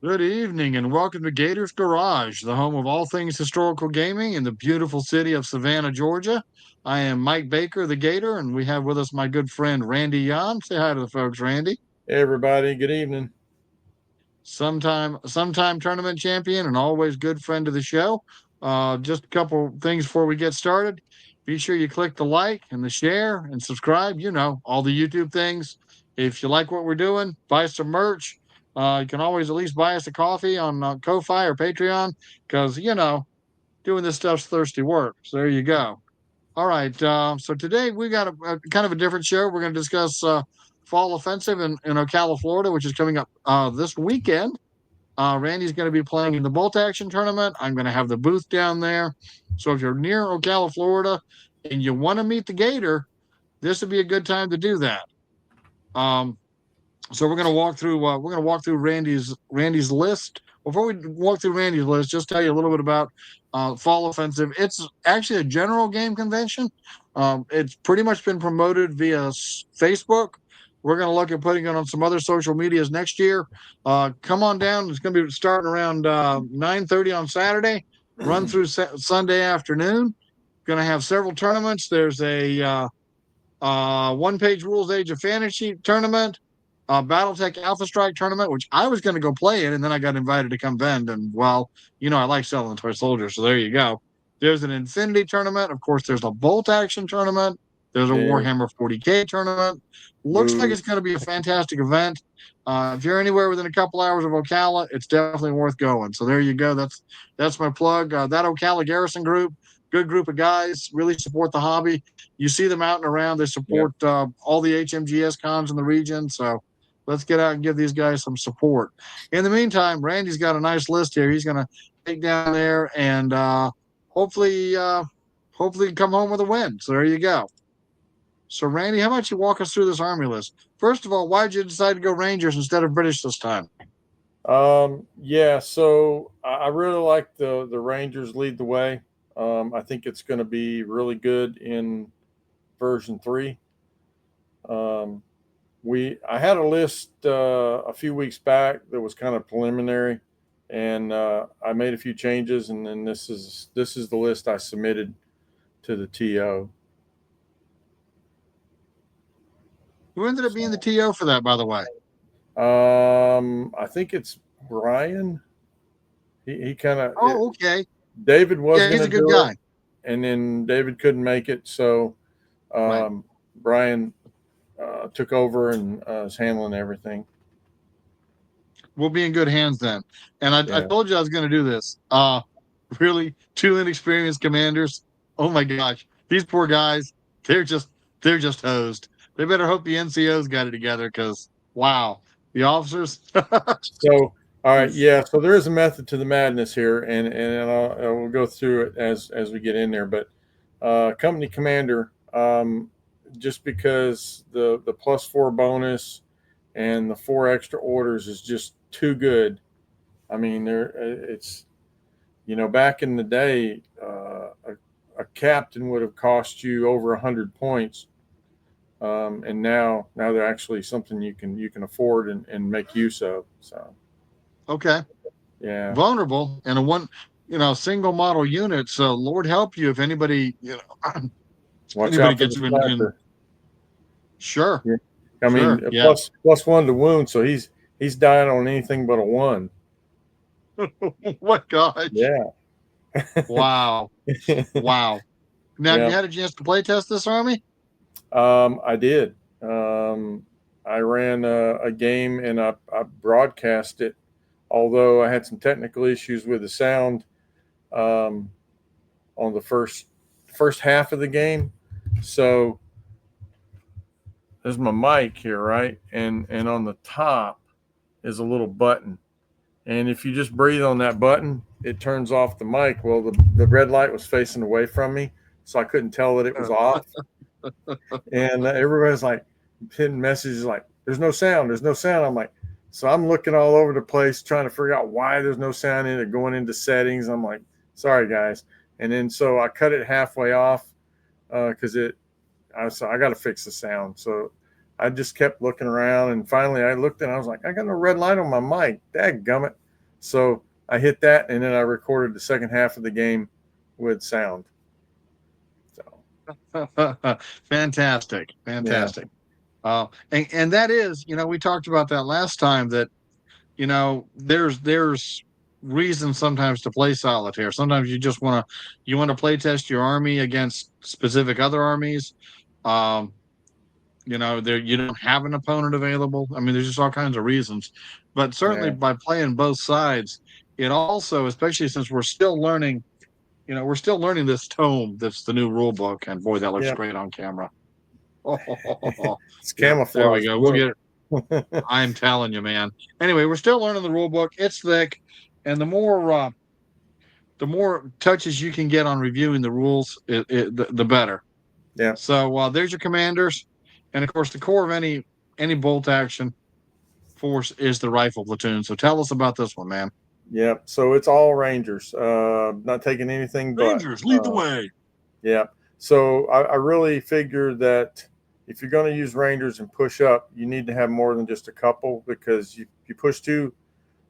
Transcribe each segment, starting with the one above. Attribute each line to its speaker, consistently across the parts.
Speaker 1: Good evening and welcome to Gator's Garage, the home of all things historical gaming in the beautiful city of Savannah, Georgia. I am Mike Baker, the Gator, and we have with us my good friend Randy Yon. Say hi to the folks, Randy.
Speaker 2: Hey everybody, good evening.
Speaker 1: Sometime tournament champion and always good friend of the show. Just a couple things before we get started. Be sure you click the like and the share and subscribe. You know, all the YouTube things. If you like what we're doing, buy some merch. You can always at least buy us a coffee on Ko-Fi or Patreon because, doing this stuff's thirsty work. So there you go. All right. So today we got a kind of a different show. We're going to discuss fall offensive in Ocala, Florida, which is coming up this weekend. Randy's going to be playing in the bolt action tournament. I'm going to have the booth down there. So if you're near Ocala, Florida, and you want to meet the Gator, this would be a good time to do that. Um, so we're going to walk through Randy's list. Before we walk through Randy's list, just tell you a little bit about Fall Offensive. It's actually a general game convention. It's pretty much been promoted via Facebook. We're going to look at putting it on some other social medias next year. Come on down. It's going to be starting around 9:30 on Saturday, run through Sunday afternoon. Going to have several tournaments. There's a one-page rules Age of Fantasy tournament, BattleTech Alpha Strike tournament, which I was going to go play in, and then I got invited to come vend. And well, I like selling toy soldiers, so there you go. There's an Infinity tournament. Of course, there's a Bolt Action tournament. There's a
Speaker 2: Yeah,
Speaker 1: Warhammer 40K tournament. Looks like
Speaker 2: boo.
Speaker 1: it's going to be a fantastic event. If you're anywhere within a couple hours of Ocala, it's definitely worth going. So there you go. That's my plug. That Ocala Garrison group, good group of guys, really support the hobby. You see them out and around. They
Speaker 2: Yep.
Speaker 1: support all the HMGS cons in the region. So let's get out and give these guys some support. In the meantime, Randy's got a nice list here. He's going to take down there and hopefully, hopefully come home with a win. So there you go. So Randy, how about you walk us through this army list? First of all, why did you decide to go Rangers instead of British this time?
Speaker 2: Yeah, so I really like the Rangers lead the way. I think it's going to be really good in version 3. Um, I had a list a few weeks back that was kind of preliminary, and I made a few changes, and then this is the list I submitted to the TO.
Speaker 1: Who ended up being the
Speaker 2: So,
Speaker 1: TO for that, by the way?
Speaker 2: I think it's Brian. He kind of
Speaker 1: Oh, okay.
Speaker 2: David was
Speaker 1: Yeah,
Speaker 2: going
Speaker 1: he's
Speaker 2: to
Speaker 1: a good
Speaker 2: do it,
Speaker 1: guy.
Speaker 2: and then David couldn't make it, so
Speaker 1: Right.
Speaker 2: Brian took over and is handling everything.
Speaker 1: We'll be in good hands then. And I
Speaker 2: Yeah,
Speaker 1: told you I was going to do this. Really, two inexperienced commanders. Oh my gosh, these poor guys. They're just they're just hosed. They better hope the NCO's got it together because wow, the officers.
Speaker 2: so all right, yeah. So there is a method to the madness here, and we'll go through it as we get in there. But company commander, just because the +4 bonus and the 4 extra orders is just too good. I mean, it's back in the day, a captain would have cost you over 100 points, and now they're actually something you can afford and make use of. So
Speaker 1: Okay,
Speaker 2: yeah,
Speaker 1: vulnerable and a one, single model unit. So Lord help you if anybody,
Speaker 2: watch
Speaker 1: anybody
Speaker 2: out for the
Speaker 1: gets you in.
Speaker 2: sniper.
Speaker 1: Sure,
Speaker 2: Yeah, I mean
Speaker 1: sure, yeah.
Speaker 2: plus 1 to wound, so he's dying on anything but a 1.
Speaker 1: What gosh,
Speaker 2: Yeah,
Speaker 1: wow, wow. Now, have
Speaker 2: yeah.
Speaker 1: you had a chance to play test this army?
Speaker 2: I did. I ran a game and I broadcast it, although I had some technical issues with the sound um, on the first half of the game. So there's my mic here, right, and on the top is a little button, and if you just breathe on that button, it turns off the mic. Well, the red light was facing away from me, so I couldn't tell that it was off, and everybody's like hitting messages like, "There's no sound. There's no sound." I'm like, so I'm looking all over the place trying to figure out why there's no sound in it. Going into settings, I'm like, "Sorry guys," and then so I cut it halfway off because I got to fix the sound. So I just kept looking around, and finally I looked and I was like, I got no red light on my mic. Dadgummit. So I hit that, and then I recorded the second half of the game with sound. So
Speaker 1: Fantastic,
Speaker 2: yeah,
Speaker 1: fantastic. And that is, we talked about that last time, that there's reasons sometimes to play solitaire. Sometimes you want to play test your army against specific other armies. Um, there you don't have an opponent available. I mean, there's just all kinds of reasons. But certainly
Speaker 2: yeah,
Speaker 1: by playing both sides, it also, especially since we're still learning this tome that's the new rule book, and boy, that looks
Speaker 2: yeah.
Speaker 1: great on camera. Oh,
Speaker 2: It's
Speaker 1: yeah, there we
Speaker 2: camouflage
Speaker 1: go. We'll
Speaker 2: blue.
Speaker 1: get it. I'm telling you, man. Anyway, we're still learning the rule book. It's thick, and the more touches you can get on reviewing the rules, the better.
Speaker 2: Yeah,
Speaker 1: So there's your commanders, and of course, the core of any bolt action force is the rifle platoon. So tell us about this one, man.
Speaker 2: yeah. So it's all Rangers. Not taking anything but.
Speaker 1: Rangers, lead the way.
Speaker 2: Yeah. So I really figured that if you're going to use Rangers and push up, you need to have more than just a couple, because you push two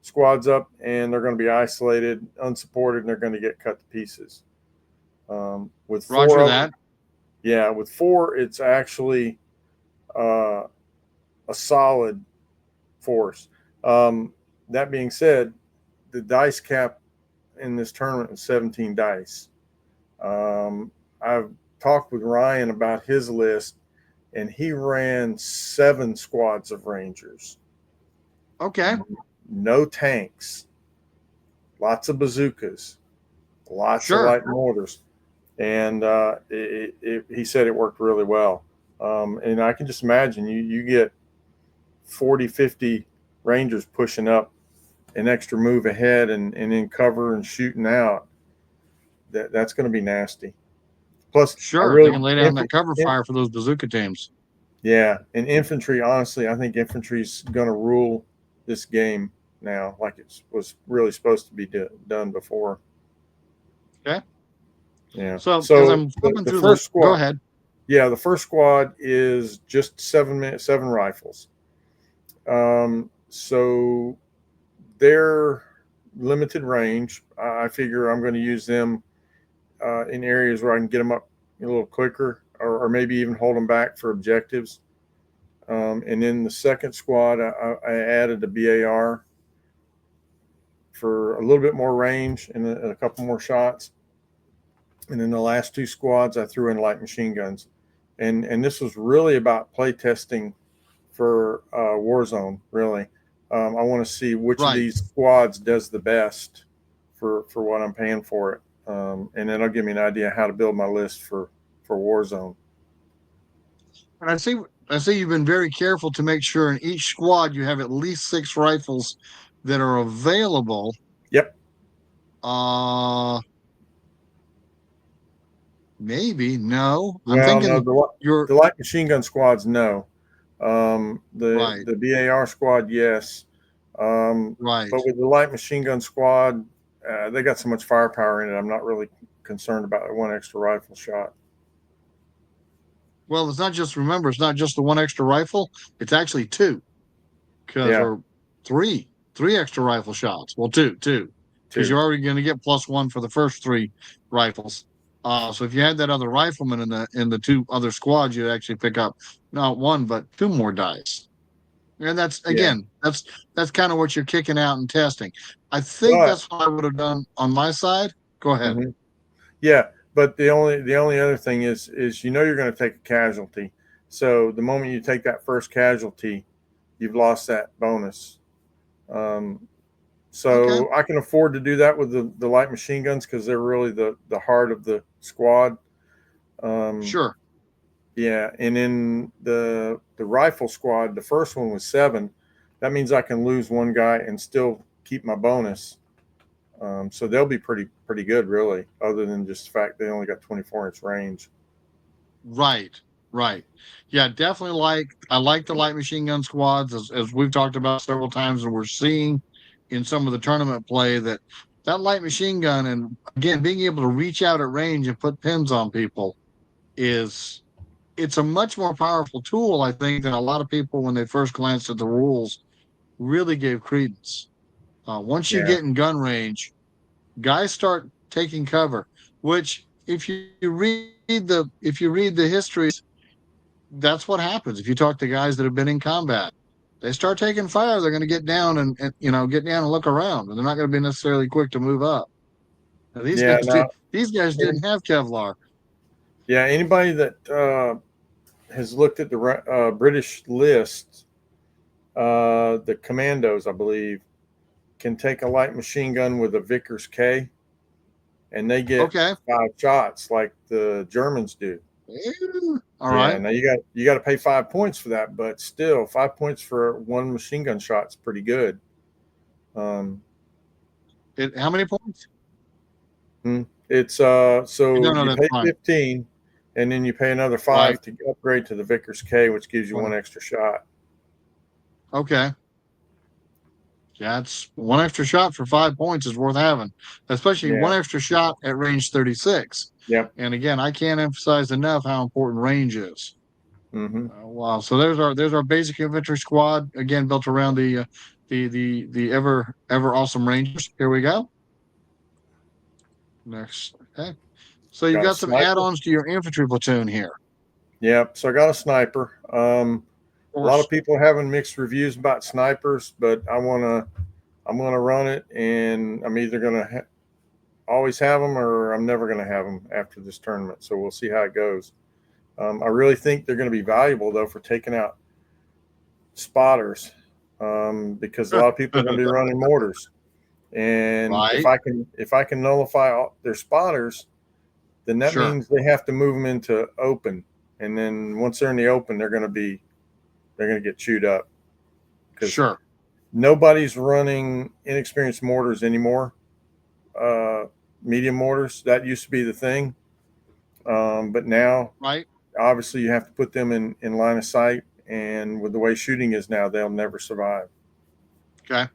Speaker 2: squads up and they're going to be isolated, unsupported, and they're going to get cut to pieces. With four
Speaker 1: Roger
Speaker 2: of them,
Speaker 1: that.
Speaker 2: yeah, with four, it's actually uh, a solid force. That being said, the dice cap in this tournament was 17 dice. I've talked with Ryan about his list, and he ran 7 squads of Rangers.
Speaker 1: Okay.
Speaker 2: No tanks, lots of bazookas, lots of
Speaker 1: Sure.
Speaker 2: light mortars, and he said it worked really well. And I can just imagine you get 40, 50 Rangers pushing up an extra move ahead and in cover and shooting out. That's going to be nasty. Plus, I
Speaker 1: Sure. They
Speaker 2: really,
Speaker 1: can lay down that cover fire for those bazooka teams.
Speaker 2: yeah, and infantry. Honestly, I think infantry's going to rule this game now, like it was really supposed to be done before.
Speaker 1: Okay.
Speaker 2: Yeah.
Speaker 1: So as
Speaker 2: So
Speaker 1: I'm flipping
Speaker 2: the
Speaker 1: through
Speaker 2: first
Speaker 1: go
Speaker 2: squad,
Speaker 1: ahead.
Speaker 2: yeah, the first squad is just 7 rifles. So they're limited range. I figure I'm going to use them in areas where I can get them up a little quicker, or maybe even hold them back for objectives. And then the second squad, I added a BAR for a little bit more range and a couple more shots. And then the last 2 squads, I threw in light machine guns. And this was really about play testing for Warzone, really. I want to see which of
Speaker 1: Right.
Speaker 2: these squads does the best for what I'm paying for it. And then it'll give me an idea how to build my list for Warzone.
Speaker 1: And I see you've been very careful to make sure in each squad you have at least 6 rifles that are available.
Speaker 2: Yep.
Speaker 1: Uh Maybe. No. I'm
Speaker 2: Well, no,
Speaker 1: thinking you're
Speaker 2: the light machine gun squads, no.
Speaker 1: right.
Speaker 2: The BAR squad, yes.
Speaker 1: Right.
Speaker 2: But with the light machine gun squad, they got so much firepower in it. I'm not really concerned about one extra rifle shot.
Speaker 1: Well, it's not just the one extra rifle, it's actually two, because
Speaker 2: Yeah,
Speaker 1: or three extra rifle shots. Well, two, because
Speaker 2: 2.
Speaker 1: you're already going to get +1 for the first 3 rifles. So if you had that other rifleman in the 2 other squads, you'd actually pick up not 1 but 2 more dice. And that's
Speaker 2: Yeah.
Speaker 1: again, that's kind of what you're kicking out and testing. I think
Speaker 2: But
Speaker 1: that's what I would have done on my side. Go ahead.
Speaker 2: mhm. Yeah, but the only other thing is you're going to take a casualty. So the moment you take that first casualty, you've lost that bonus. Um,
Speaker 1: Okay.
Speaker 2: so I can afford to do that with the light machine guns, because they're really the heart of the squad. Um,
Speaker 1: Sure.
Speaker 2: yeah, and in the rifle squad, the first one was 7. That means I can lose one guy and still keep my bonus. So they'll be pretty good, really, other than just the fact they only got 24-inch range.
Speaker 1: Right. Right. Yeah, definitely I like the light machine gun squads, as we've talked about several times, and we're seeing in some of the tournament play that light machine gun, and again being able to reach out at range and put pins on people, is it's a much more powerful tool, I think, than a lot of people when they first glanced at the rules really gave credence. Once you
Speaker 2: Yeah.
Speaker 1: get in gun range, guys start taking cover. Which, if you read the histories, that's what happens. If you talk to guys that have been in combat, they start taking fire. They're going to get down and get down and look around, and they're not going to be necessarily quick to move up. Now,
Speaker 2: Yeah. Now,
Speaker 1: these guys didn't have Kevlar.
Speaker 2: yeah. Anybody that has looked at the British list, the commandos, I believe, can take a light machine gun with a Vickers K, and they get
Speaker 1: Okay,
Speaker 2: 5 shots like the Germans do.
Speaker 1: all
Speaker 2: Yeah.
Speaker 1: right.
Speaker 2: Now you got to pay 5 points for that, but still, 5 points for one machine gun shot's pretty good. Um,
Speaker 1: How many points?
Speaker 2: it's
Speaker 1: You
Speaker 2: so
Speaker 1: don't know.
Speaker 2: you
Speaker 1: That's
Speaker 2: pay
Speaker 1: fine.
Speaker 2: 15, and then you pay another
Speaker 1: Right.
Speaker 2: 5 to upgrade to the Vickers K, which gives you one extra shot.
Speaker 1: Okay. Yeah, it's one extra shot for 5 points is worth having, especially
Speaker 2: Yeah.
Speaker 1: one extra shot at range 36.
Speaker 2: Yep.
Speaker 1: And again, I can't emphasize enough how important range is.
Speaker 2: Mm-hmm.
Speaker 1: Wow. So there's our basic infantry squad again built around the ever awesome Rangers. Here we go. Next. Okay. So you've
Speaker 2: Got a
Speaker 1: got some
Speaker 2: sniper.
Speaker 1: add-ons to your infantry platoon here.
Speaker 2: Yep. So I got a sniper.
Speaker 1: Of
Speaker 2: A lot
Speaker 1: course.
Speaker 2: of people having mixed reviews about snipers, but I'm gonna run it, and I'm either gonna always have them or I'm never gonna have them after this tournament. So we'll see how it goes. I really think they're going to be valuable though for taking out spotters, because a lot of people are going to be running mortars, and if
Speaker 1: Right.
Speaker 2: I can nullify their spotters, then that
Speaker 1: Sure.
Speaker 2: means they have to move them into open, and then once they're in the open, they're going to get chewed up because
Speaker 1: Sure.
Speaker 2: nobody's running inexperienced mortars anymore. Uh, Medium mortars, that used to be the thing, but now
Speaker 1: Right.
Speaker 2: obviously you have to put them in line of sight, and with the way shooting is now, they'll never survive.
Speaker 1: Okay.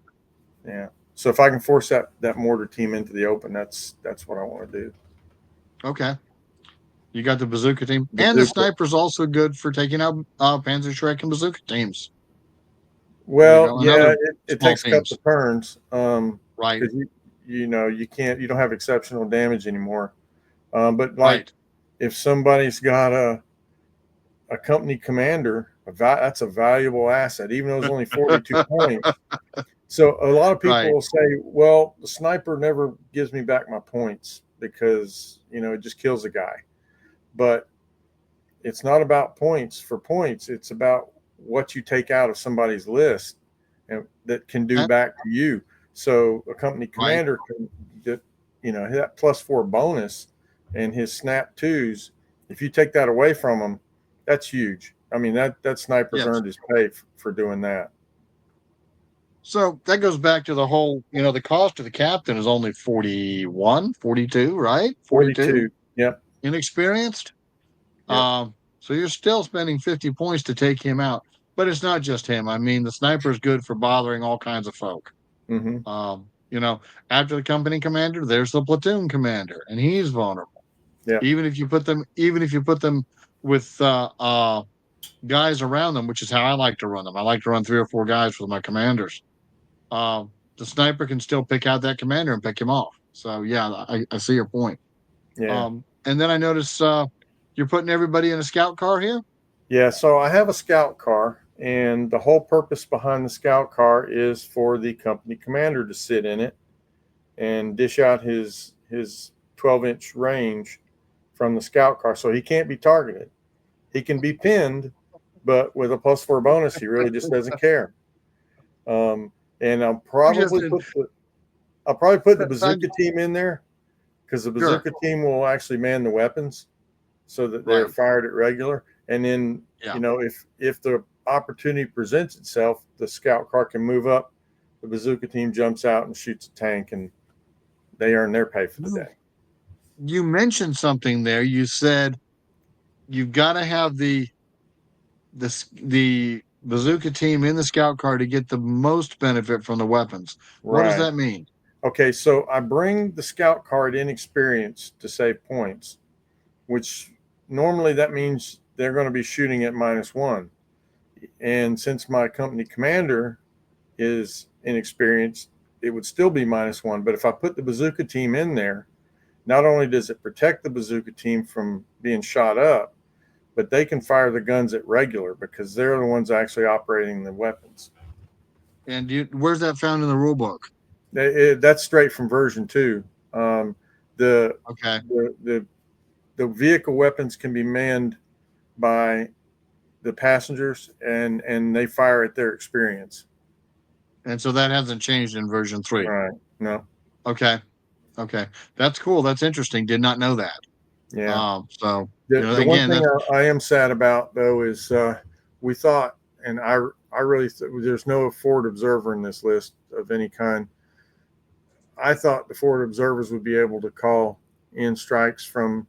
Speaker 2: Yeah. So if I can force that mortar team into the open, that's what I want to do.
Speaker 1: Okay. You got the bazooka team, and the
Speaker 2: Bazooka.
Speaker 1: sniper's also good for taking out Panzer Shrek and bazooka teams. There you
Speaker 2: Well,
Speaker 1: go.
Speaker 2: yeah,
Speaker 1: Another
Speaker 2: it
Speaker 1: small
Speaker 2: takes a couple
Speaker 1: teams.
Speaker 2: of turns,
Speaker 1: Right.
Speaker 2: because you don't have exceptional damage anymore. But like
Speaker 1: Right.
Speaker 2: if somebody's got a company commander, that's a valuable asset, even though it's only 42 points. So a lot of people
Speaker 1: Right.
Speaker 2: will say, well, the sniper never gives me back my points because, it just kills a guy. But it's not about points for points. It's about what you take out of somebody's list and that can do
Speaker 1: Okay.
Speaker 2: back to you. So a company
Speaker 1: Right.
Speaker 2: commander can get, that +4 bonus and his snap twos. If you take that away from him, that's huge. I mean, that sniper's
Speaker 1: Yes.
Speaker 2: earned his pay for doing that.
Speaker 1: So that goes back to the whole, the cost of the captain is only 41, 42, right? 42,
Speaker 2: 42. Yep.
Speaker 1: inexperienced.
Speaker 2: Yep.
Speaker 1: So you're still spending 50 points to take him out. But it's not just him. I mean, the sniper is good for bothering all kinds of folk.
Speaker 2: Mm-hmm.
Speaker 1: Um, you know, After the company commander, there's the platoon commander, and he's vulnerable.
Speaker 2: Yep.
Speaker 1: Even if you put them with guys around them, which is how I like to run them. I like to run 3 or 4 guys with my commanders. The sniper can still pick out that commander and pick him off. So yeah, I see your point.
Speaker 2: Yeah.
Speaker 1: And then I notice you're putting everybody in a scout car here.
Speaker 2: Yeah. So I have a scout car, and the whole purpose behind the scout car is for the company commander to sit in it and dish out his 12-inch range from the scout car, so he can't be targeted. He can be pinned, but with a +4 bonus, he really just doesn't care. Um, and
Speaker 1: I'm just
Speaker 2: I'll probably put the
Speaker 1: I'm,
Speaker 2: bazooka team in there because the
Speaker 1: sure,
Speaker 2: bazooka team will actually man the weapons so that they're
Speaker 1: right,
Speaker 2: fired at regular. And then,
Speaker 1: yeah.
Speaker 2: if the opportunity presents itself, the scout car can move up. The bazooka team jumps out and shoots a tank, and they earn their pay for the day.
Speaker 1: You mentioned something there. You said you've got to have the bazooka team in the scout car to get the most benefit from the weapons. What does
Speaker 2: Right.
Speaker 1: that mean?
Speaker 2: Okay, so I bring the scout card inexperienced to save points, which normally that means they're going to be shooting at -1. And since my company commander is inexperienced, it would still be -1. But if I put the bazooka team in there, not only does it protect the bazooka team from being shot up, but they can fire the guns at regular because they're the ones actually operating the weapons.
Speaker 1: And where's that found in the rule book?
Speaker 2: That's straight from version 2. Um, the,
Speaker 1: Okay.
Speaker 2: the vehicle weapons can be manned by the passengers, and they fire at their experience.
Speaker 1: And so that hasn't changed in version 3.
Speaker 2: Right. No.
Speaker 1: Okay. Okay. That's cool. That's interesting. Did not know that.
Speaker 2: Yeah.
Speaker 1: So,
Speaker 2: The one
Speaker 1: again,
Speaker 2: thing
Speaker 1: that's
Speaker 2: I am sad about though is we thought, and I really there's no forward observer in this list of any kind. I thought the forward observers would be able to call in strikes from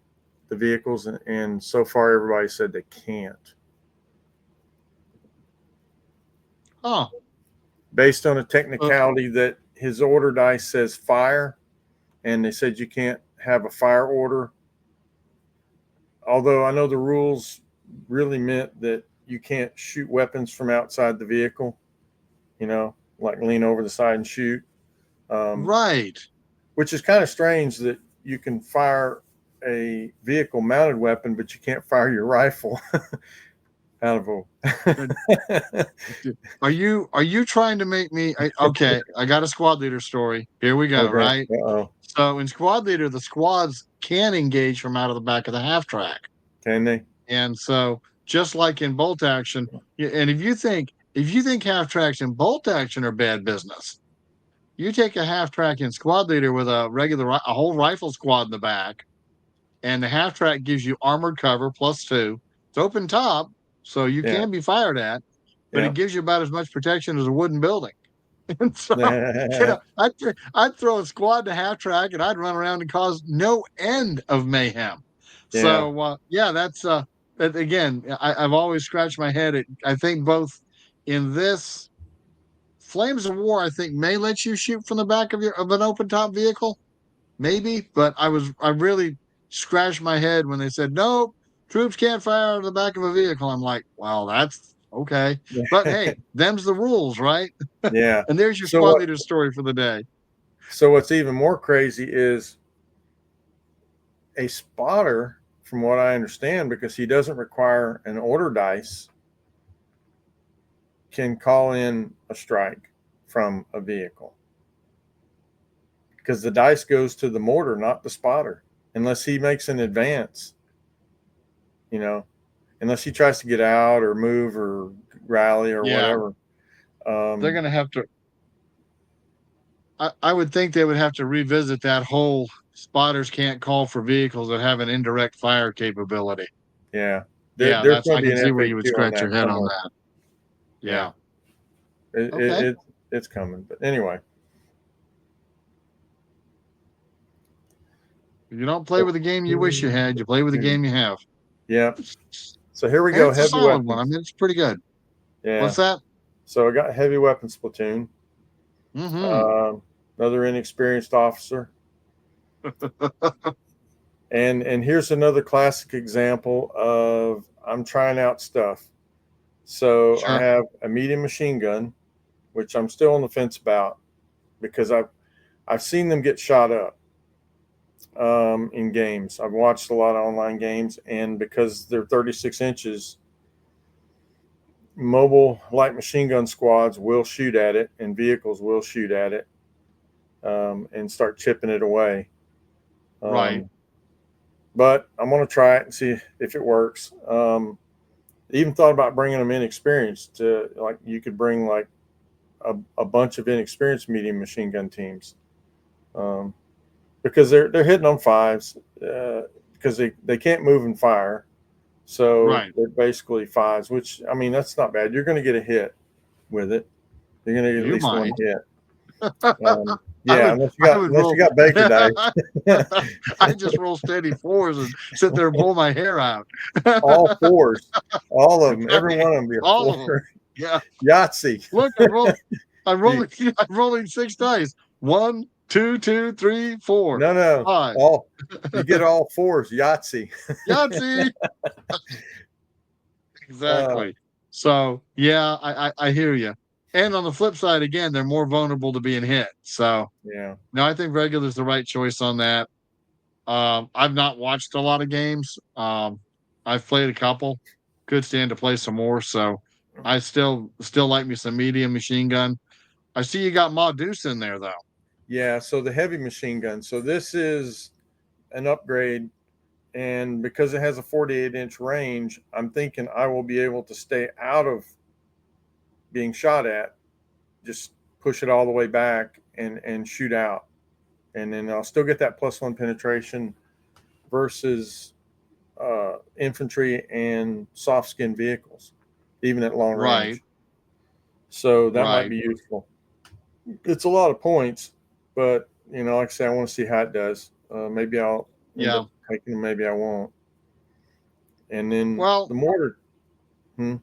Speaker 2: the vehicles, and so far everybody said they can't.
Speaker 1: oh,
Speaker 2: Based on a technicality that his order dice says fire, and they said you can't have a fire order. Although I know the rules really meant that you can't shoot weapons from outside the vehicle, like lean over the side and shoot.
Speaker 1: right.
Speaker 2: Which is kind of strange that you can fire a vehicle mounted weapon, but you can't fire your rifle out of a.
Speaker 1: Are you trying to make me okay? I got a squad leader story. Here we go.
Speaker 2: Okay.
Speaker 1: Right.
Speaker 2: Uh-oh.
Speaker 1: So in squad leader, the squads can engage from out of the back of the half track,
Speaker 2: Can they?
Speaker 1: and so just like in bolt action, and if you think half tracks in bolt action are bad business, you take a half track in squad leader with a whole rifle squad in the back, and the half track gives you armored cover +2. It's open top, so you can be fired at, but it gives you about as much protection as a wooden building. And so, I'd throw a squad to half track, and I'd run around and cause no end of mayhem.
Speaker 2: Yeah.
Speaker 1: So, that's that again. I've always scratched my head. I think both in this Flames of War, I think may let you shoot from the back of an open top vehicle, maybe. But I really scratched my head when they said nope, troops can't fire out of the back of a vehicle. I'm like, wow, that's okay. But hey, them's the rules, right?
Speaker 2: Yeah.
Speaker 1: And there's your
Speaker 2: So
Speaker 1: squad
Speaker 2: what?
Speaker 1: leader story for the day.
Speaker 2: So what's even more crazy is a spotter, from what I understand, because he doesn't require an order dice, can call in a strike from a vehicle because the dice goes to the mortar, not the spotter, unless he makes an advance, unless he tries to get out or move or rally or whatever.
Speaker 1: They're going to have to. I would think they would have to revisit that whole spotters can't call for vehicles that have an indirect fire capability.
Speaker 2: Yeah.
Speaker 1: Yeah,
Speaker 2: There's
Speaker 1: I
Speaker 2: going to be
Speaker 1: can
Speaker 2: an
Speaker 1: see where you would
Speaker 2: FAQ on
Speaker 1: scratch your
Speaker 2: that
Speaker 1: head
Speaker 2: somewhere.
Speaker 1: on that. Yeah.
Speaker 2: Okay. It's coming. But anyway.
Speaker 1: You don't play with the game you wish you had. You play with the game you have.
Speaker 2: Yeah. So here we
Speaker 1: And
Speaker 2: go.
Speaker 1: it's a
Speaker 2: Heavy
Speaker 1: solid
Speaker 2: weapons.
Speaker 1: one. I mean, it's pretty good.
Speaker 2: Yeah.
Speaker 1: What's that?
Speaker 2: So I got heavy weapons platoon.
Speaker 1: Mm-hmm.
Speaker 2: Another inexperienced officer. And here's another classic example of I'm trying out stuff. So
Speaker 1: Sure.
Speaker 2: I have a medium machine gun, which I'm still on the fence about because I've seen them get shot up in games. I've watched a lot of online games, and because they're 36 inches, mobile light machine gun squads will shoot at it, and vehicles will shoot at it and start chipping it away.
Speaker 1: Right.
Speaker 2: But I'm going to try it and see if it works. Even thought about bringing them inexperienced. Like you could bring like a bunch of inexperienced medium machine gun teams because they're hitting on fives because they can't move and fire. So they're basically fives, which, I mean, that's not bad. You're going to get a hit with it. You're going to get at least one hit. Yeah, unless you got Baker dice.
Speaker 1: I just roll steady fours and sit there and pull my hair out.
Speaker 2: All fours, all of them, every one of them be a
Speaker 1: all
Speaker 2: four.
Speaker 1: Of them. Yeah.
Speaker 2: Yahtzee.
Speaker 1: Look, I'm rolling 6 dice. 1, 2, 2, 3, 4.
Speaker 2: No.
Speaker 1: 5.
Speaker 2: You get all fours. Yahtzee.
Speaker 1: Yahtzee. Exactly. So yeah, I hear you. And on the flip side, again, they're more vulnerable to being hit. So
Speaker 2: Yeah.
Speaker 1: no, I think regular is the right choice on that. I've not watched a lot of games. I've played a couple. Could stand to play some more. So I still like me some medium machine gun. I see you got Ma Deuce in there though.
Speaker 2: Yeah. So the heavy machine gun. So this is an upgrade. And because it has a 48-inch range, I'm thinking I will be able to stay out of being shot at, just push it all the way back and shoot out. And then I'll still get that +1 penetration versus infantry and soft skin vehicles, even at long
Speaker 1: Right,
Speaker 2: range. So that might
Speaker 1: right.
Speaker 2: be useful. It's a lot of points, but like I say, I want to see how it does. Maybe I'll end
Speaker 1: Yeah.
Speaker 2: up taking them, maybe I won't. And then
Speaker 1: Well,
Speaker 2: the mortar. Hmm,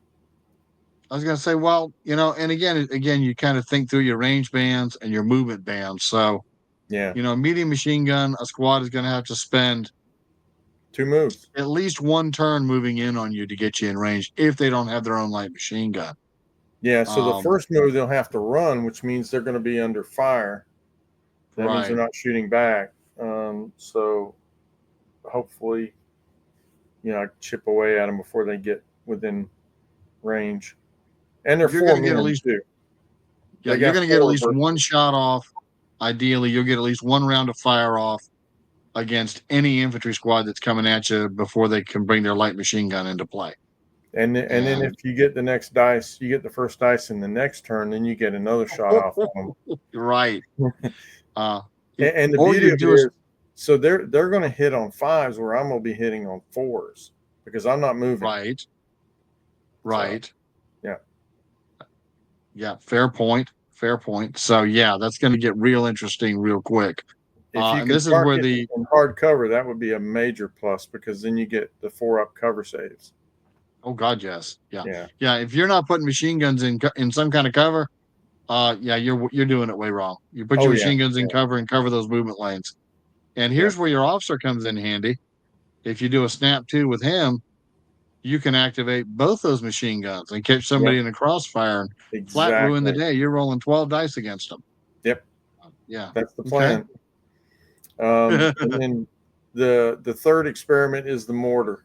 Speaker 1: I was gonna say, well, and again, you kind of think through your range bands and your movement bands. So,
Speaker 2: yeah,
Speaker 1: medium machine gun, a squad is gonna have to spend
Speaker 2: 2 moves.
Speaker 1: at least one turn moving in on you to get you in range if they don't have their own light machine gun.
Speaker 2: Yeah, so the
Speaker 1: Um,
Speaker 2: first move they'll have to run, which means they're going to be under fire. That means they're
Speaker 1: right.
Speaker 2: not shooting back. So hopefully, I chip away at them before they get within range. And they're
Speaker 1: You're
Speaker 2: four
Speaker 1: gonna get at
Speaker 2: men
Speaker 1: least
Speaker 2: too.
Speaker 1: Yeah,
Speaker 2: They
Speaker 1: you're
Speaker 2: got
Speaker 1: gonna get at
Speaker 2: four
Speaker 1: least one
Speaker 2: versus,
Speaker 1: shot off. Ideally, you'll get at least one round of fire off against any infantry squad that's coming at you before they can bring their light machine gun into play.
Speaker 2: and then if
Speaker 1: And
Speaker 2: you get the next dice, you get the first dice in the next turn, then you get another shot off on
Speaker 1: right.
Speaker 2: them.
Speaker 1: Uh,
Speaker 2: And the
Speaker 1: or
Speaker 2: beauty
Speaker 1: you
Speaker 2: of it
Speaker 1: do a
Speaker 2: is, so they're going to hit on fives where I'm going to be hitting on fours because I'm not moving.
Speaker 1: right,
Speaker 2: So
Speaker 1: right.
Speaker 2: yeah.
Speaker 1: Yeah, fair point. Fair point. So yeah, that's going to get real interesting real quick.
Speaker 2: If you
Speaker 1: And
Speaker 2: can
Speaker 1: this is
Speaker 2: start
Speaker 1: where
Speaker 2: getting
Speaker 1: the
Speaker 2: in hard cover, that would be a major plus because then you get the 4-up cover saves.
Speaker 1: oh god, yes, yeah,
Speaker 2: Yeah.
Speaker 1: yeah. If you're not putting machine guns in some kind of cover, yeah, you're doing it way wrong. You put
Speaker 2: Oh
Speaker 1: your
Speaker 2: yeah.
Speaker 1: machine guns in
Speaker 2: Yeah.
Speaker 1: cover and cover those movement lanes. And
Speaker 2: Yeah.
Speaker 1: here's where your officer comes in handy. If you do a snap two with him, you can activate both those machine guns and catch somebody
Speaker 2: Yep.
Speaker 1: in the crossfire and flat ruin the
Speaker 2: Exactly.
Speaker 1: day. You're rolling 12 dice against them.
Speaker 2: Yep.
Speaker 1: Yeah.
Speaker 2: That's the
Speaker 1: Okay.
Speaker 2: plan. And then the third experiment is the mortar.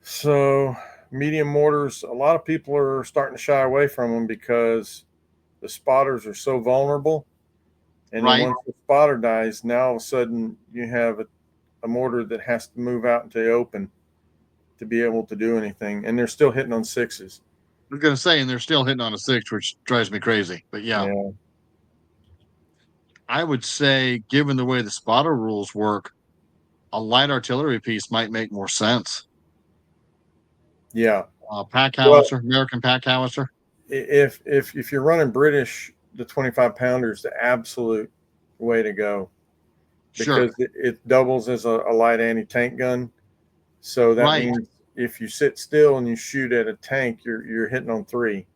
Speaker 2: So medium mortars, a lot of people are starting to shy away from them because the spotters are so vulnerable. And then
Speaker 1: Right.
Speaker 2: once the spotter dies, now all of a sudden you have a mortar that has to move out into the open to be able to do anything. And they're still hitting on sixes.
Speaker 1: I was going to say, and they're still hitting on a six, which drives me crazy. But yeah,
Speaker 2: Yeah.
Speaker 1: I would say, given the way the spotter rules work, a light artillery piece might make more sense.
Speaker 2: Yeah.
Speaker 1: Pack
Speaker 2: Well,
Speaker 1: howitzer, American pack howitzer.
Speaker 2: if you're running British, the 25 pounder is the absolute way to go
Speaker 1: Sure.
Speaker 2: because it doubles as a light anti-tank gun. So that
Speaker 1: Right.
Speaker 2: means if you sit still and you shoot at a tank, you're hitting on three.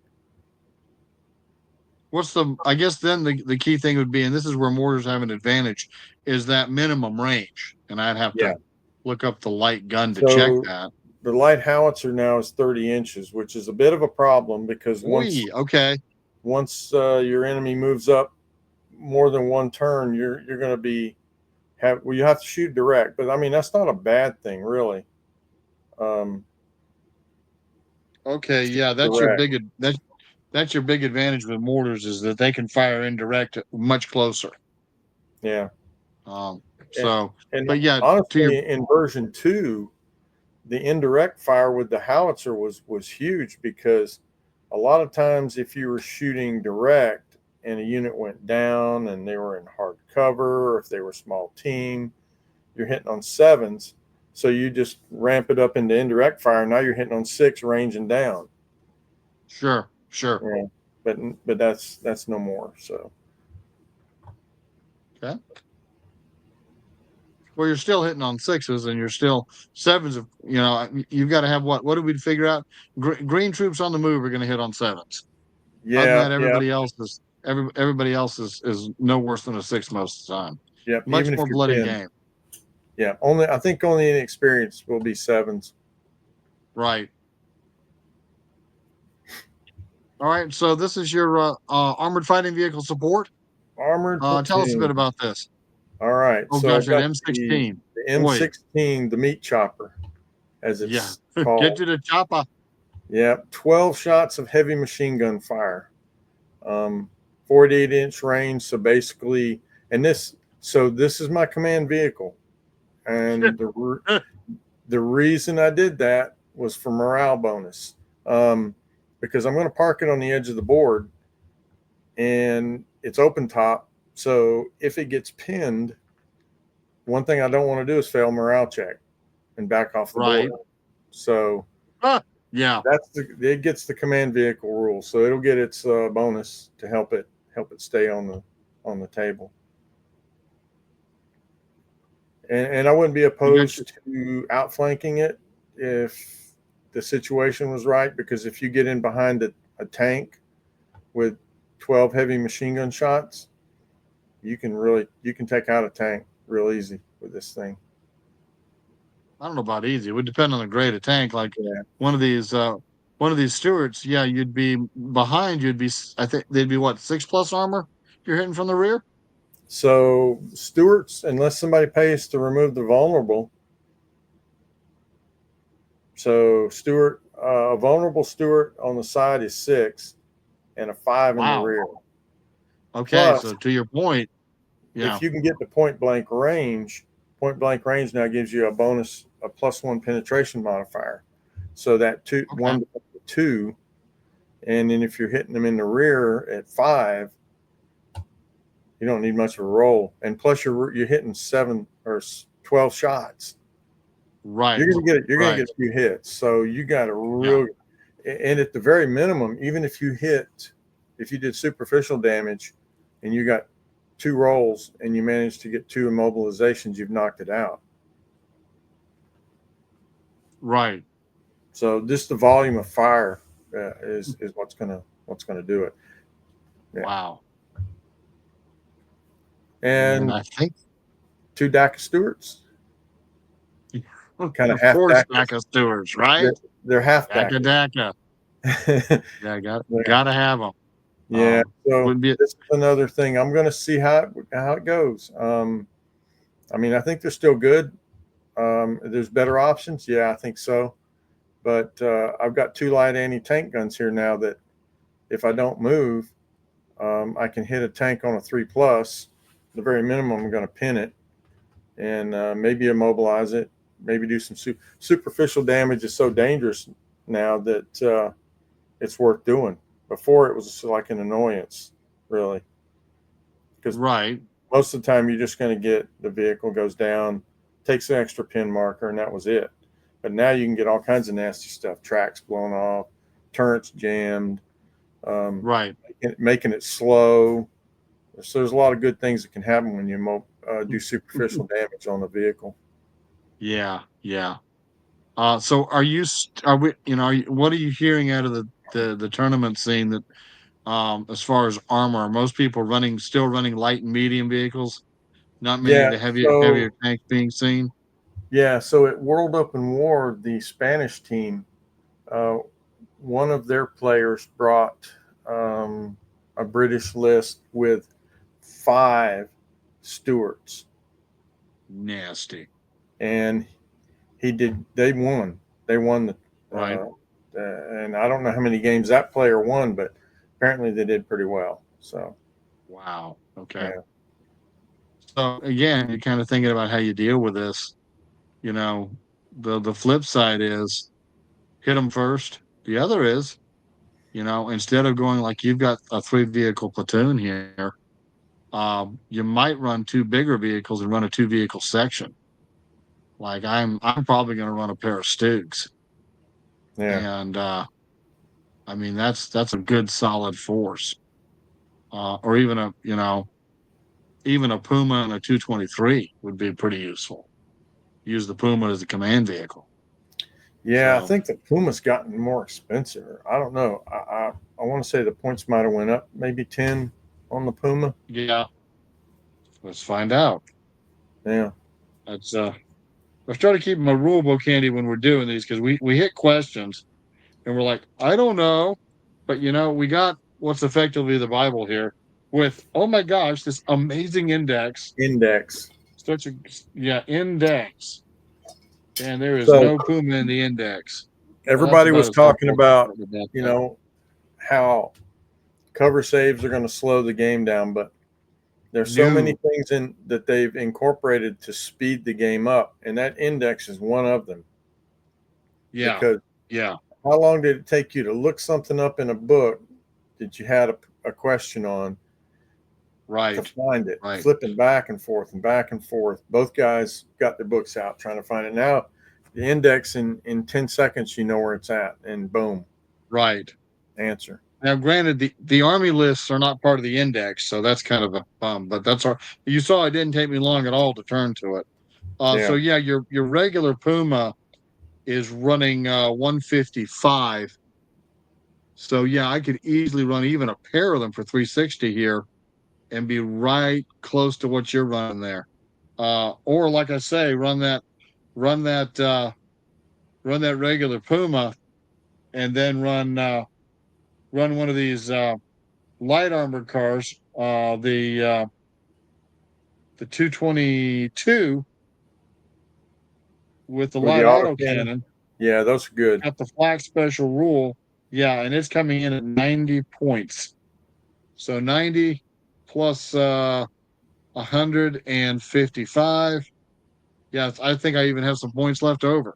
Speaker 1: I guess then the key thing would be, and this is where mortars have an advantage, is that minimum range. And I'd have
Speaker 2: Yeah.
Speaker 1: to look up the light gun to check
Speaker 2: So
Speaker 1: that.
Speaker 2: the light howitzer now is 30 inches, which is a bit of a problem because once
Speaker 1: We okay.
Speaker 2: once your enemy moves up more than one turn, you're going to be you have to shoot direct. But I mean that's not a bad thing really. Um,
Speaker 1: Okay,
Speaker 2: shoot
Speaker 1: yeah,
Speaker 2: direct.
Speaker 1: that's your big advantage with mortars is that they can fire indirect much closer.
Speaker 2: Yeah.
Speaker 1: Um,
Speaker 2: And,
Speaker 1: so,
Speaker 2: and
Speaker 1: but yeah, to your
Speaker 2: honestly, in version 2, the indirect fire with the howitzer was huge because a lot of times if you were shooting direct and a unit went down and they were in hard cover or if they were a small team, you're hitting on sevens. So you just ramp it up into indirect fire. Now you're hitting on six range and down.
Speaker 1: sure, sure.
Speaker 2: Yeah. But that's no more. So
Speaker 1: Okay. Well, you're still hitting on sixes, and you're still sevens. You've got to have what did we figure out? Green troops on the move are going to hit on sevens. Other than
Speaker 2: yeah,
Speaker 1: that,
Speaker 2: yeah,
Speaker 1: everybody else is no worse than a six most of the time.
Speaker 2: yep.
Speaker 1: Much
Speaker 2: Even if
Speaker 1: more
Speaker 2: you're
Speaker 1: bloody
Speaker 2: pinned.
Speaker 1: game.
Speaker 2: Yeah. I think only inexperienced will be sevens.
Speaker 1: Right. All right. So this is your armored fighting vehicle support.
Speaker 2: Armored
Speaker 1: Tell us a bit
Speaker 2: platoon.
Speaker 1: about this.
Speaker 2: All right.
Speaker 1: Oh
Speaker 2: So I've
Speaker 1: gosh, an
Speaker 2: got the
Speaker 1: M16.
Speaker 2: the
Speaker 1: Boy,
Speaker 2: M16, the meat chopper, as
Speaker 1: yeah.
Speaker 2: it's
Speaker 1: Get
Speaker 2: called.
Speaker 1: you the chopper.
Speaker 2: Yeah, 12 shots of heavy machine gun fire, 48-inch range. So basically, and this is my command vehicle, and the reason I did that was for morale bonus, because I'm going to park it on the edge of the board, and it's open top. So if it gets pinned, one thing I don't want to do is fail morale check and back off the board.
Speaker 1: Right.
Speaker 2: So
Speaker 1: Ah, yeah.
Speaker 2: it gets the command vehicle rule, so it'll get its bonus to help it stay on the table. And I wouldn't be
Speaker 1: You got your
Speaker 2: opposed to outflanking it if the situation was right, because if you get in behind a tank with 12 heavy machine gun shots, you can take out a tank real easy with this thing.
Speaker 1: I don't know about easy. It would depend on the grade of tank. Like
Speaker 2: Yeah.
Speaker 1: one of these uh one of these Stewarts, yeah, you'd be behind, I think they'd be what, 6+ armor if you're hitting from the rear?
Speaker 2: So Stewart's, unless somebody pays to remove the vulnerable, so Stewart, a vulnerable Stewart on the side is 6, and a 5 in the
Speaker 1: Wow.
Speaker 2: rear.
Speaker 1: Okay,
Speaker 2: Plus,
Speaker 1: so to your point, yeah.
Speaker 2: if you can get to point blank range now gives you a bonus, a +1 penetration modifier. So that
Speaker 1: Okay.
Speaker 2: 1 to 2, and then if you're hitting them in the rear at 5, you don't need much of a roll. And plus, you're hitting 7 or 12 shots.
Speaker 1: Right.
Speaker 2: You're gonna
Speaker 1: Right.
Speaker 2: get a few hits. So you got a
Speaker 1: Yeah.
Speaker 2: real, and at the very minimum, even if you did superficial damage, and you got 2 rolls and you managed to get 2 immobilizations, you've knocked it out.
Speaker 1: Right.
Speaker 2: So just the volume of fire is what's gonna do it. Yeah,
Speaker 1: Wow. And
Speaker 2: and
Speaker 1: I think
Speaker 2: 2 DACA Stewarts, kind of
Speaker 1: of
Speaker 2: half
Speaker 1: course
Speaker 2: DACA.
Speaker 1: DACA stewards, right?
Speaker 2: They're half
Speaker 1: DACA
Speaker 2: DACA.
Speaker 1: DACA. Yeah,
Speaker 2: Yeah.
Speaker 1: gotta have them.
Speaker 2: Yeah. So
Speaker 1: Wouldn't be
Speaker 2: this is another thing. I'm going to see how it goes. I mean, I think they're still good. There's better options. Yeah, I think so. But I've got 2 light anti-tank guns here now that if I don't move, I can hit a tank on a 3+. The very minimum, I'm going to pin it and maybe immobilize it. Maybe do some superficial damage. Is so dangerous now that it's worth doing. Before it was like an annoyance, really, because
Speaker 1: right.
Speaker 2: most of the time you're just going to get the vehicle goes down, takes an extra pin marker, and that was it. But now you can get all kinds of nasty stuff: tracks blown off, turrets jammed, um,
Speaker 1: Right.
Speaker 2: making it slow. So there's a lot of good things that can happen when you do superficial damage on the vehicle.
Speaker 1: Yeah. Yeah. So are we, what are you hearing out of the tournament scene that, as far as armor, are most people still running light and medium vehicles? Not many of
Speaker 2: Yeah.
Speaker 1: the heavier
Speaker 2: So
Speaker 1: tanks being seen?
Speaker 2: yeah. So at World Open War, the Spanish team, uh, one of their players brought um, a British list with 5 Stewarts,
Speaker 1: Nasty.
Speaker 2: and They won. They won
Speaker 1: Right.
Speaker 2: and I don't know how many games that player won, but apparently they did pretty well. So
Speaker 1: Wow. Okay.
Speaker 2: yeah,
Speaker 1: So again, you're kind of thinking about how you deal with this. You know, the flip side is hit them first. The other is, instead of going like you've got a 3 vehicle platoon here, you might run 2 bigger vehicles and run a 2 vehicle section. Like I'm probably going to run a pair of Stoogs,
Speaker 2: yeah,
Speaker 1: and I mean that's a good solid force, or even even a Puma and a 223 would be pretty useful. Use the Puma as a command vehicle.
Speaker 2: yeah. I
Speaker 1: So
Speaker 2: think the Puma's gotten more expensive. I don't know. I want to say the points might have went up, maybe 10 on the Puma.
Speaker 1: yeah, let's find out.
Speaker 2: Yeah,
Speaker 1: That's I try to keep my rule book handy when we're doing these because we hit questions and we're like, I don't know. But we got what's effectively the Bible here with, oh my gosh, this amazing index.
Speaker 2: Index.
Speaker 1: Such a, yeah, index. And there is
Speaker 2: So
Speaker 1: no Puma in the index. Well, that's
Speaker 2: everybody
Speaker 1: about
Speaker 2: was
Speaker 1: as
Speaker 2: talking
Speaker 1: helpful as
Speaker 2: about,
Speaker 1: the best
Speaker 2: you
Speaker 1: thing.
Speaker 2: know, how cover saves are going to slow the game down, but there's so many
Speaker 1: No.
Speaker 2: things in that they've incorporated to speed the game up, and that index is one of them.
Speaker 1: Yeah.
Speaker 2: Because
Speaker 1: Yeah.
Speaker 2: how long did it take you to look something up in a book that you had a question on to
Speaker 1: Right.
Speaker 2: find it,
Speaker 1: Right.
Speaker 2: flipping back and forth and back and forth? Both guys got their books out trying to find it. Now, the index in 10 seconds, you know where it's at, and boom,
Speaker 1: Right.
Speaker 2: answer.
Speaker 1: Now, granted, the Army lists are not part of the index, so that's kind of a bum. But that's our. You saw it didn't take me long at all to turn to it. So
Speaker 2: Yeah.
Speaker 1: yeah, your regular Puma is running 155. So yeah, I could easily run even a pair of them for 360 here and be right close to what you're running there. Or like I say, run that run that regular Puma and then run one of these light armored cars, the 222 with the
Speaker 2: With the
Speaker 1: light auto
Speaker 2: autocannon.
Speaker 1: cannon.
Speaker 2: Yeah, those are good.
Speaker 1: Got the flak special rule. Yeah, and it's coming in at 90 points. So 90 plus 155. Yes, I think I even have some points left over.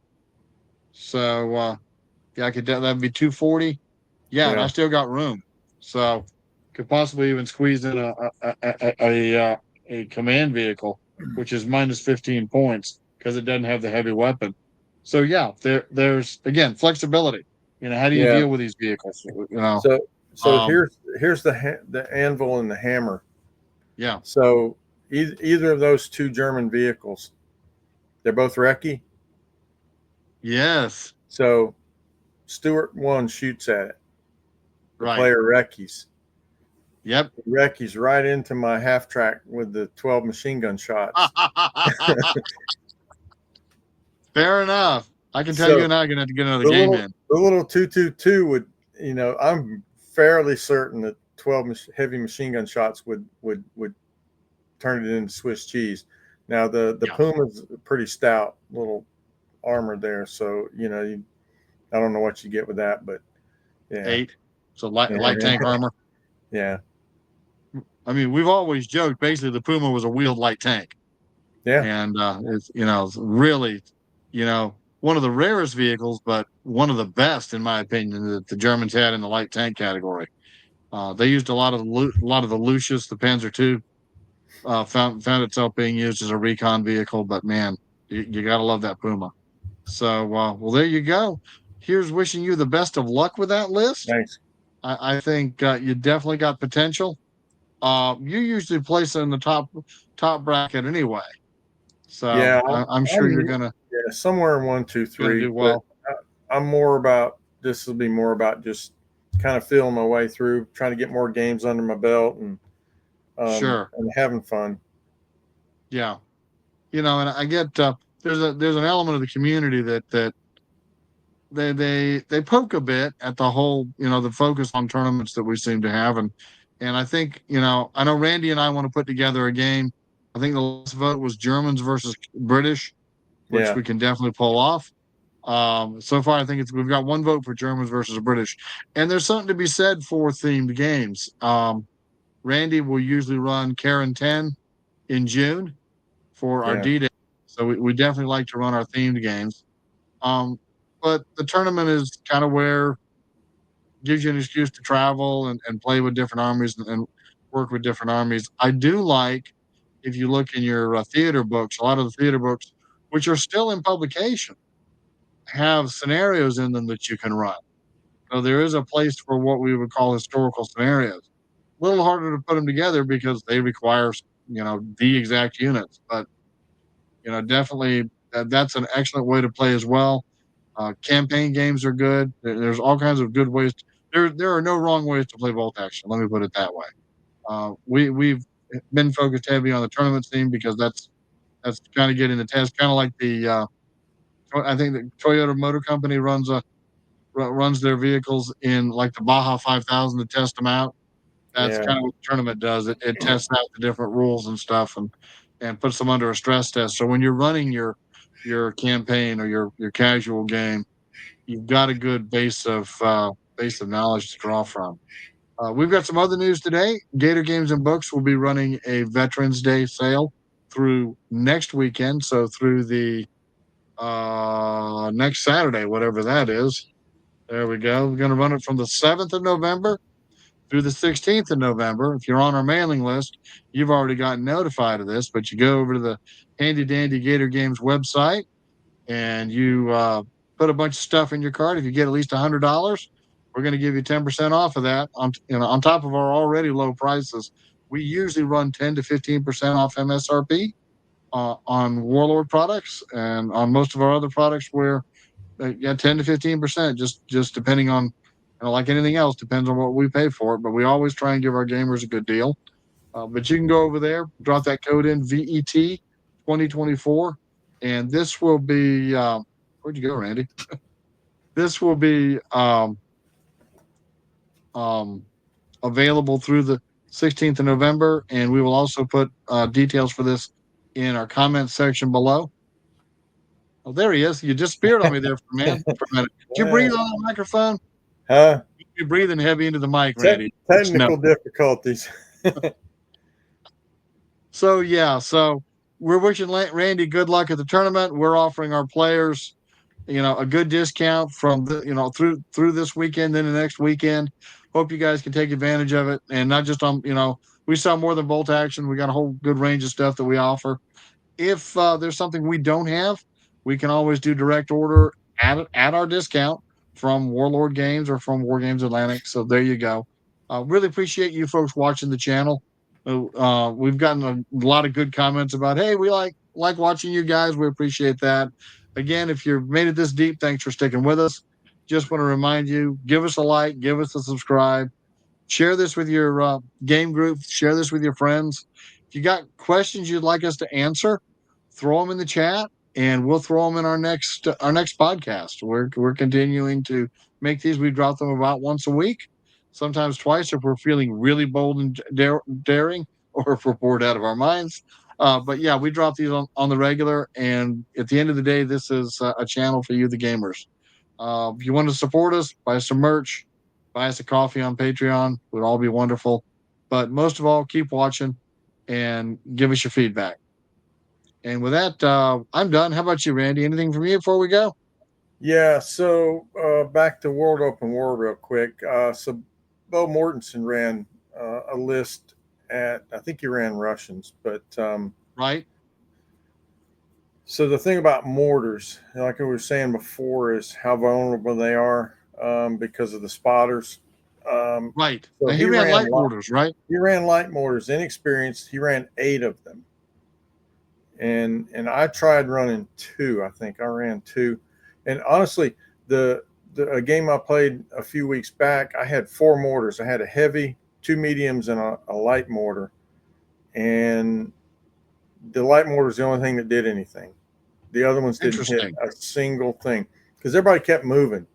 Speaker 1: So yeah, that'd be 240. Yeah, and I
Speaker 2: Yeah.
Speaker 1: still got room. So could possibly even squeeze in a command vehicle, which is minus 15 points because it doesn't have the heavy weapon. So yeah, there's again flexibility. How do you
Speaker 2: Yeah.
Speaker 1: deal with these vehicles?
Speaker 2: So
Speaker 1: Um,
Speaker 2: here's the anvil and the hammer.
Speaker 1: yeah.
Speaker 2: So either of those two German vehicles, they're both recce.
Speaker 1: Yes.
Speaker 2: So Stewart one shoots at it. The
Speaker 1: Right.
Speaker 2: player recce's.
Speaker 1: Yep.
Speaker 2: Recce's right into my half track with the 12 machine gun shots.
Speaker 1: Fair enough. I can tell you
Speaker 2: So
Speaker 1: and I are gonna have to get another
Speaker 2: the
Speaker 1: game
Speaker 2: little
Speaker 1: in.
Speaker 2: the little 222 would, I'm fairly certain that 12 heavy machine gun shots would turn it into Swiss cheese. Now the
Speaker 1: Yeah.
Speaker 2: Puma's pretty stout little armor there, so I don't know what you get with that, but yeah,
Speaker 1: 8. So light tank armor.
Speaker 2: yeah,
Speaker 1: I mean, we've always joked basically the Puma was a wheeled light tank.
Speaker 2: yeah,
Speaker 1: And it's really, one of the rarest vehicles, but one of the best in my opinion that the Germans had in the light tank category. They used a lot of the Lucius, the Panzer II, found itself being used as a recon vehicle. But man, you got to love that Puma. So well, there you go. Here's wishing you the best of luck with that list.
Speaker 2: nice.
Speaker 1: I think you definitely got potential. You usually place it in the top bracket anyway, so
Speaker 2: Yeah,
Speaker 1: I'm sure
Speaker 2: I'm
Speaker 1: you're
Speaker 2: yeah, somewhere in one, two,
Speaker 1: gonna
Speaker 2: three,
Speaker 1: do
Speaker 2: but
Speaker 1: well.
Speaker 2: I'm more about this will be more about just kind of feeling my way through, trying to get more games under my belt
Speaker 1: Sure,
Speaker 2: and having fun.
Speaker 1: yeah, and I get there's an element of the community that they poke a bit at the whole the focus on tournaments that we seem to have, and I think I know Randy and I want to put together a game. I think the last vote was Germans versus British, which
Speaker 2: Yeah,
Speaker 1: we can definitely pull off. So far, I think we've got one vote for Germans versus the British, and there's something to be said for themed games. Randy will usually run Karen 10 in June for our
Speaker 2: yeah,
Speaker 1: D Day, so we definitely like to run our themed games. Um, but the tournament is kind of where gives you an excuse to travel and play with different armies and work with different armies. I do like if you look in your theater books, a lot of the theater books, which are still in publication, have scenarios in them that you can run. So there is a place for what we would call historical scenarios. A little harder to put them together because they require, the exact units. But definitely that's an excellent way to play as well. Campaign games are good. There's all kinds of good ways. There are no wrong ways to play Bolt Action. Let me put it that way. We've been focused heavy on the tournament scene because that's kind of getting the test. Kind of like the I think the Toyota Motor Company runs their vehicles in like the Baja 5000 to test them out. That's
Speaker 2: Yeah.
Speaker 1: kind of what the tournament does. It tests out the different rules and stuff and puts them under a stress test. So when you're running your campaign or your casual game, you've got a good base of knowledge to draw from. We've got some other news today. Gator Games and Books will be running a Veterans Day sale through next weekend. So through the next Saturday, whatever that is. There we go. We're going to run it from the 7th of November through the 16th of November. If you're on our mailing list, you've already gotten notified of this, but you go over to the Handy Dandy Gator Games website and you put a bunch of stuff in your cart. If you get at least $100, we're going to give you 10% off of that on top of our already low prices. We usually run 10 to 15% off MSRP on Warlord products, and on most of our other products, we're yeah, 10 to 15%, just depending on, like anything else, depends on what we pay for it. But we always try and give our gamers a good deal. But you can go over there, drop that code in VET 2024, and this will be where'd you go, Randy? This will be um, available through the 16th of November, and we will also put details for this in our comment section below. Oh, there he is. You disappeared on me there for a minute. Did you breathe on the microphone?
Speaker 2: Huh?
Speaker 1: You're breathing heavy into the mic, Randy.
Speaker 2: Technical difficulties.
Speaker 1: So yeah, so we're wishing Randy good luck at the tournament. We're offering our players, a good discount from through this weekend, then the next weekend. Hope you guys can take advantage of it, and not just on we sell more than bolt action. We got a whole good range of stuff that we offer. If there's something we don't have, we can always do direct order at our discount from Warlord Games or from War Games Atlantic. So there you go. Really appreciate you folks watching the channel. We've gotten a lot of good comments about, hey, we like watching you guys. We appreciate that. Again, if you've made it this deep, thanks for sticking with us. Just want to remind you, give us a like, give us a subscribe. Share this with your game group. Share this with your friends. If you got questions you'd like us to answer, throw them in the chat, and we'll throw them in our next podcast. We're continuing to make these. We drop them about once a week, sometimes twice if we're feeling really bold and daring, or if we're bored out of our minds. But yeah, we drop these on the regular. And at the end of the day, this is a channel for you, the gamers. If you want to support us, buy some merch, buy us a coffee on Patreon. It would all be wonderful. But most of all, keep watching and give us your feedback. And with that, I'm done. How about you, Randy? Anything from you before we go?
Speaker 2: Yeah. So back to World Open War real quick. So Bo Mortensen ran a list I think he ran Russians, but
Speaker 1: Right.
Speaker 2: so the thing about mortars, like I was saying before, is how vulnerable they are because of the spotters.
Speaker 1: Right.
Speaker 2: So
Speaker 1: Now he ran light mortars, right?
Speaker 2: he ran light mortars, inexperienced. He ran 8 of them, and I tried running 2. I think I ran 2, and honestly, a game I played a few weeks back, I had 4 mortars. I had a heavy, 2 mediums, and a light mortar, and the light mortar is the only thing that did anything. The other ones didn't hit a single thing because everybody kept moving.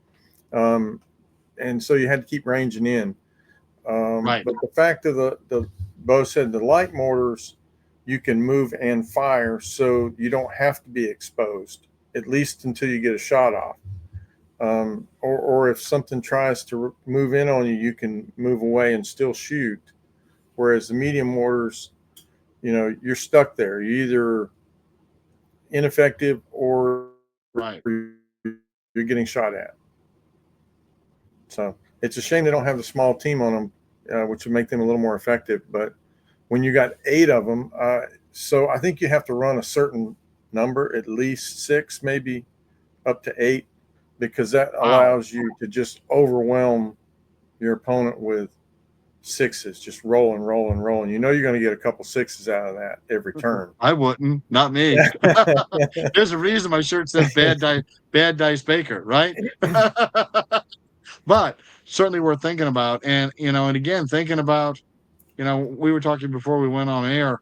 Speaker 2: And so you had to keep ranging in.
Speaker 1: Right.
Speaker 2: But the fact of the Bo said the light mortars, you can move and fire, so you don't have to be exposed, at least until you get a shot off. Or if something tries to move in on you, you can move away and still shoot. Whereas the medium mortars, you're stuck there. You're either ineffective or
Speaker 1: Right.
Speaker 2: you're getting shot at. So it's a shame they don't have the small team on them, which would make them a little more effective. But when you got 8 of them, so I think you have to run a certain number, at least 6, maybe up to 8, because that allows you to just overwhelm your opponent with 6s, just rolling. You're going to get a couple 6s out of that every turn.
Speaker 1: I wouldn't. Not me. There's a reason my shirt says Bad Dice Baker, right? But certainly worth thinking about. And again, thinking about, we were talking before we went on air.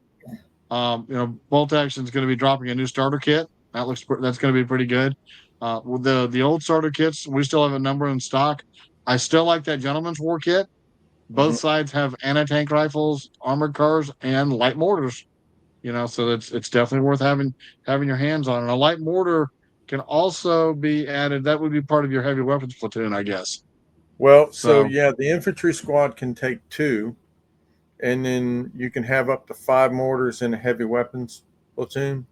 Speaker 1: Bolt Action is going to be dropping a new starter kit. That's going to be pretty good. With the old starter kits, we still have a number in stock. I still like that gentleman's war kit. Both
Speaker 2: Mhm.
Speaker 1: sides have anti-tank rifles, armored cars, and light mortars. So it's definitely worth having your hands on. And a light mortar can also be added. That would be part of your heavy weapons platoon, I guess.
Speaker 2: Well, so
Speaker 1: So
Speaker 2: yeah, the infantry squad can take two, and then you can have up to 5 mortars in a heavy weapons platoon.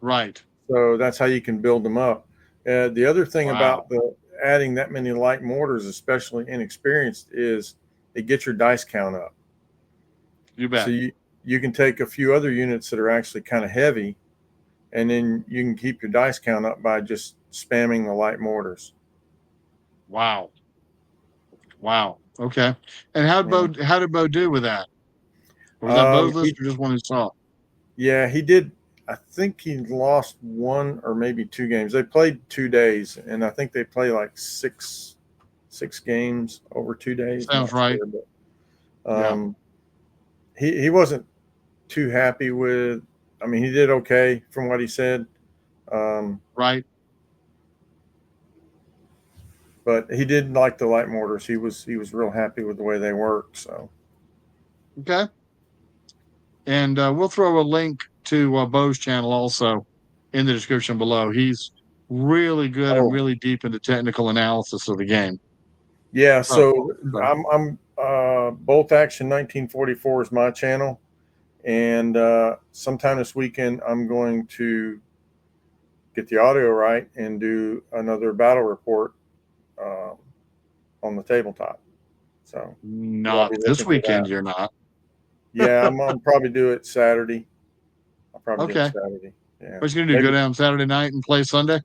Speaker 1: right.
Speaker 2: So that's how you can build them up. The other thing
Speaker 1: Wow.
Speaker 2: about the adding that many light mortars, especially inexperienced, is it gets your dice count up.
Speaker 1: You
Speaker 2: So
Speaker 1: bet.
Speaker 2: you can take a few other units that are actually kind of heavy, and then you can keep your dice count up by just spamming the light mortars.
Speaker 1: Wow. Wow. Okay. And
Speaker 2: Yeah.
Speaker 1: How did Bo do with that? Or was that Bo's list
Speaker 2: He,
Speaker 1: or just one he saw?
Speaker 2: yeah, he did. I think he lost one or maybe 2 games. They played 2 days, and I think they play like six games over 2 days. I'm
Speaker 1: Sounds
Speaker 2: not
Speaker 1: right.
Speaker 2: sure, but
Speaker 1: Yeah.
Speaker 2: he wasn't too happy with. I mean, he did okay from what he said, um,
Speaker 1: Right.
Speaker 2: but he did like the light mortars. He was real happy with the way they worked. So
Speaker 1: Okay. And we'll throw a link to Bo's channel also in the description below. He's really good and
Speaker 2: oh
Speaker 1: really deep into technical analysis of the game.
Speaker 2: yeah,
Speaker 1: Oh,
Speaker 2: so
Speaker 1: so
Speaker 2: I'm Bolt Action 1944 is my channel, and sometime this weekend I'm going to get the audio right and do another battle report um, on the tabletop. So you all
Speaker 1: not
Speaker 2: be
Speaker 1: this
Speaker 2: looking for
Speaker 1: weekend.
Speaker 2: that.
Speaker 1: You're not.
Speaker 2: Yeah, I'm gonna probably do it Saturday. I'll probably do it
Speaker 1: Okay.
Speaker 2: Saturday. Yeah,
Speaker 1: What you gonna do? Go
Speaker 2: maybe.
Speaker 1: down Saturday night and play Sunday?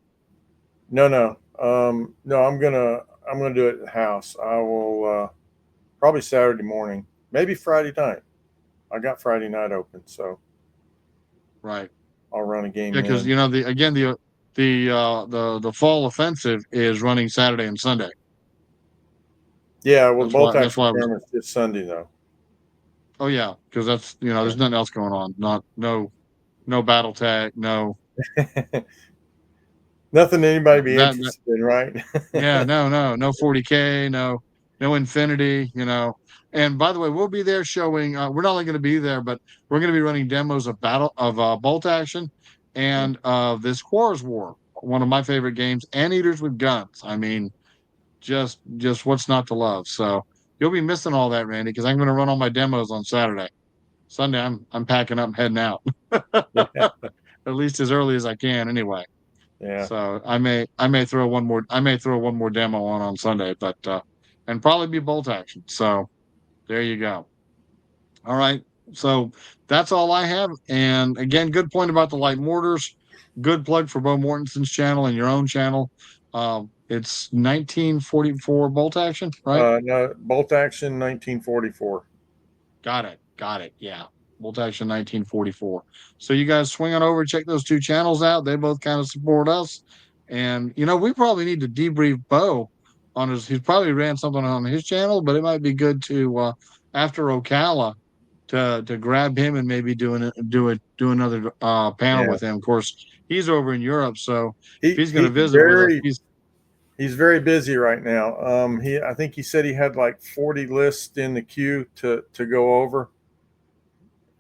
Speaker 2: No. I'm gonna do it at the house. I will probably Saturday morning, maybe Friday night. I got Friday night open, so
Speaker 1: Right.
Speaker 2: I'll run a
Speaker 1: Yeah,
Speaker 2: game
Speaker 1: because
Speaker 2: then.
Speaker 1: the fall offensive is running Saturday and Sunday.
Speaker 2: Yeah, well, the
Speaker 1: That's why
Speaker 2: bolt
Speaker 1: that's
Speaker 2: action
Speaker 1: why I was.
Speaker 2: tournament's this Sunday though.
Speaker 1: Oh yeah, because that's there's nothing else going on. Not no battle tag. No
Speaker 2: Yeah. Nothing anybody be
Speaker 1: that
Speaker 2: interested in, right?
Speaker 1: yeah, no 40K, no Infinity. And by the way, we'll be there showing. We're not only going to be there, but we're going to be running demos of bolt action and this Horrors War, one of my favorite games, and Eaters with Guns. I mean, just what's not to love. So you'll be missing all that, Randy, because I'm going to run all my demos on Saturday. Sunday, I'm packing up and heading out,
Speaker 2: Yeah,
Speaker 1: at least as early as I can, anyway.
Speaker 2: yeah.
Speaker 1: So I may throw one more demo on Sunday, but and probably be bolt action. So there you go. All right. So that's all I have. And again, good point about the light mortars. Good plug for Bo Mortensen's channel and your own channel. It's 1944 bolt action, right?
Speaker 2: No, bolt action 1944.
Speaker 1: Got it. Got it. Yeah. Bolt action 1944. So you guys swing on over, check those two channels out. They both kind of support us. And we probably need to debrief Bo on he's probably ran something on his channel, but it might be good to after Ocala to grab him and maybe do another panel
Speaker 2: Yeah,
Speaker 1: with him. Of course, he's over in Europe, so if
Speaker 2: he
Speaker 1: he's going to
Speaker 2: he's
Speaker 1: visit with us,
Speaker 2: very he's very busy right now. I think he said he had like 40 lists in the queue to go over.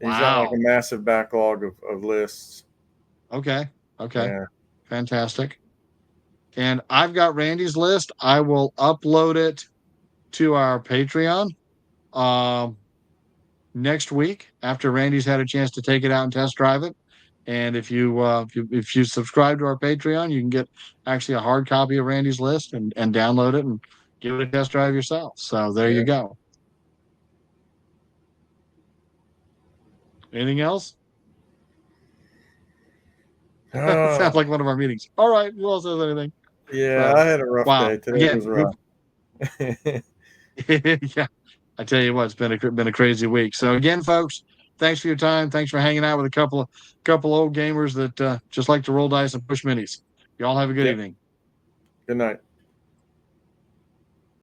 Speaker 2: He's got like a
Speaker 1: wow.
Speaker 2: massive backlog of lists.
Speaker 1: Okay, okay,
Speaker 2: Yeah,
Speaker 1: fantastic. And I've got Randy's list. I will upload it to our Patreon um, next week after Randy's had a chance to take it out and test drive it. And if you subscribe to our Patreon, you can get actually a hard copy of Randy's list and download it and give it a test drive yourself. So there you
Speaker 2: yeah.
Speaker 1: go. Anything else? Sounds
Speaker 2: Oh,
Speaker 1: like one of our meetings. All right. Who else has anything?
Speaker 2: yeah, I
Speaker 1: So,
Speaker 2: had a rough
Speaker 1: wow.
Speaker 2: day. Today
Speaker 1: Again,
Speaker 2: was rough.
Speaker 1: yeah. I tell you what, it's been a crazy week. So again, folks, thanks for your time. Thanks for hanging out with a couple old gamers that just like to roll dice and push minis. Y'all have a good
Speaker 2: Yep.
Speaker 1: evening.
Speaker 2: Good night.